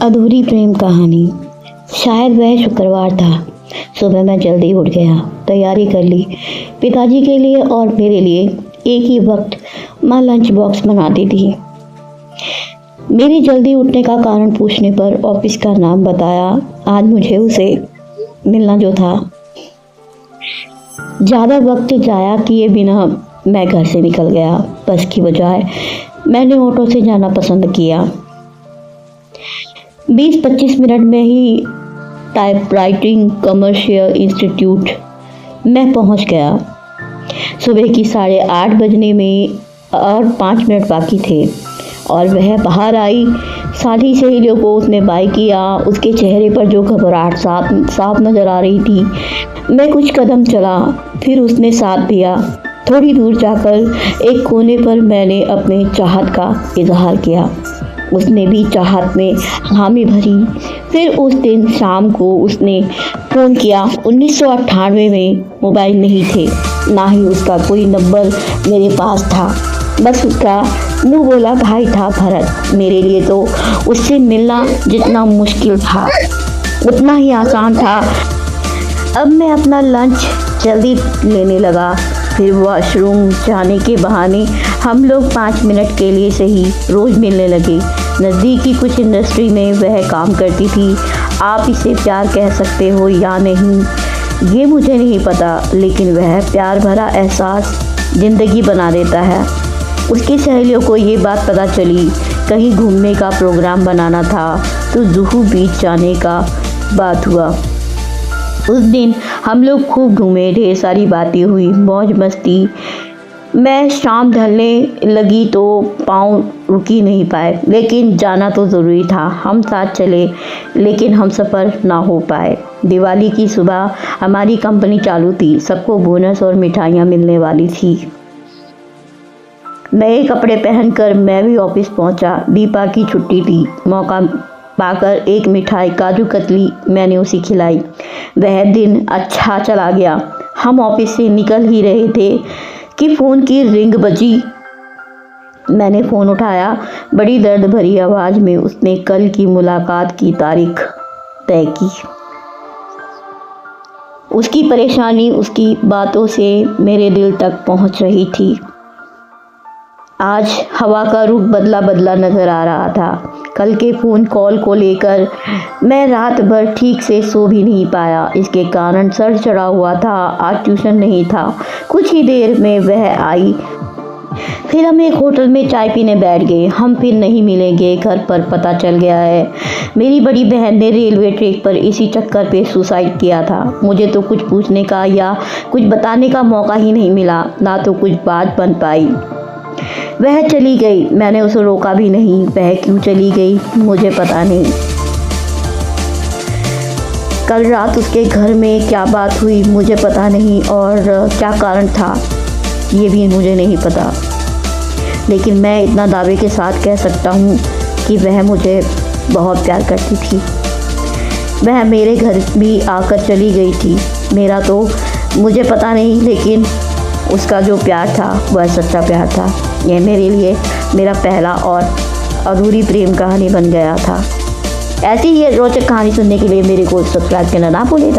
अधूरी प्रेम कहानी। शायद वह शुक्रवार था। सुबह मैं जल्दी उठ गया, तैयारी कर ली। पिताजी के लिए और मेरे लिए एक ही वक्त माँ लंच बॉक्स बनाती थी। मेरी जल्दी उठने का कारण पूछने पर ऑफिस का नाम बताया। आज मुझे उसे मिलना जो था। ज़्यादा वक्त जाया किए बिना मैं घर से निकल गया। बस की बजाय मैंने ऑटो से जाना पसंद किया। 20-25 मिनट में ही टाइपराइटिंग कमर्शियल इंस्टीट्यूट में पहुंच गया। सुबह की 8:30 बजने में और 5 मिनट बाकी थे और वह बाहर आई। साथी सहेलियों को उसने बाय किया। उसके चेहरे पर जो घबराहट साफ नजर आ रही थी। मैं कुछ कदम चला, फिर उसने साथ दिया। थोड़ी दूर जाकर एक कोने पर मैंने अपने चाहत का इजहार किया। उसने भी चाहत में हामी भरी। फिर उस दिन शाम को उसने फ़ोन किया। 1998 में मोबाइल नहीं थे, ना ही उसका कोई नंबर मेरे पास था। बस उसका मुँह बोला भाई था भरत। मेरे लिए तो उससे मिलना जितना मुश्किल था उतना ही आसान था। अब मैं अपना लंच जल्दी लेने लगा। फिर वॉशरूम जाने के बहाने हम लोग 5 मिनट के लिए सही रोज़ मिलने लगे। नज़दीकी कुछ इंडस्ट्री में वह काम करती थी। आप इसे प्यार कह सकते हो या नहीं ये मुझे नहीं पता, लेकिन वह प्यार भरा एहसास ज़िंदगी बना देता है। उसकी सहेलियों को ये बात पता चली। कहीं घूमने का प्रोग्राम बनाना था तो जुहू बीच जाने का बात हुआ। उस दिन हम लोग खूब घूमे, ढेर सारी बातें हुई, मौज मस्ती। मैं शाम ढलने लगी तो पाँव रुकी नहीं पाए, लेकिन जाना तो ज़रूरी था। हम साथ चले लेकिन हम सफ़र ना हो पाए। दिवाली की सुबह हमारी कंपनी चालू थी। सबको बोनस और मिठाइयाँ मिलने वाली थी। नए कपड़े पहनकर मैं भी ऑफिस पहुंचा। दीपा की छुट्टी थी। मौका पाकर एक मिठाई काजू कतली मैंने उसे खिलाई। वह दिन अच्छा चला गया। हम ऑफिस से निकल ही रहे थे कि फ़ोन की रिंग बजी। मैंने फ़ोन उठाया। बड़ी दर्द भरी आवाज़ में उसने कल की मुलाकात की तारीख तय की। उसकी परेशानी उसकी बातों से मेरे दिल तक पहुंच रही थी। आज हवा का रुख बदला बदला नज़र आ रहा था। कल के फ़ोन कॉल को लेकर मैं रात भर ठीक से सो भी नहीं पाया। इसके कारण सर चढ़ा हुआ था। आज ट्यूशन नहीं था। कुछ ही देर में वह आई। फिर हम एक होटल में चाय पीने बैठ गए। हम फिर नहीं मिलेंगे, घर पर पता चल गया है। मेरी बड़ी बहन ने रेलवे ट्रैक पर इसी चक्कर पे सुसाइड किया था। मुझे तो कुछ पूछने का या कुछ बताने का मौका ही नहीं मिला, ना तो कुछ बात बन पाई। वह चली गई। मैंने उसे रोका भी नहीं। वह क्यों चली गई मुझे पता नहीं। कल रात उसके घर में क्या बात हुई मुझे पता नहीं, और क्या कारण था ये भी मुझे नहीं पता। लेकिन मैं इतना दावे के साथ कह सकता हूँ कि वह मुझे बहुत प्यार करती थी। वह मेरे घर भी आकर चली गई थी। मेरा तो मुझे पता नहीं, लेकिन उसका जो प्यार था वह सच्चा प्यार था। यह मेरे लिए मेरा पहला और अधूरी प्रेम कहानी बन गया था। ऐसी ही रोचक कहानी सुनने के लिए मेरे को सब्सक्राइब करना ना भूलें।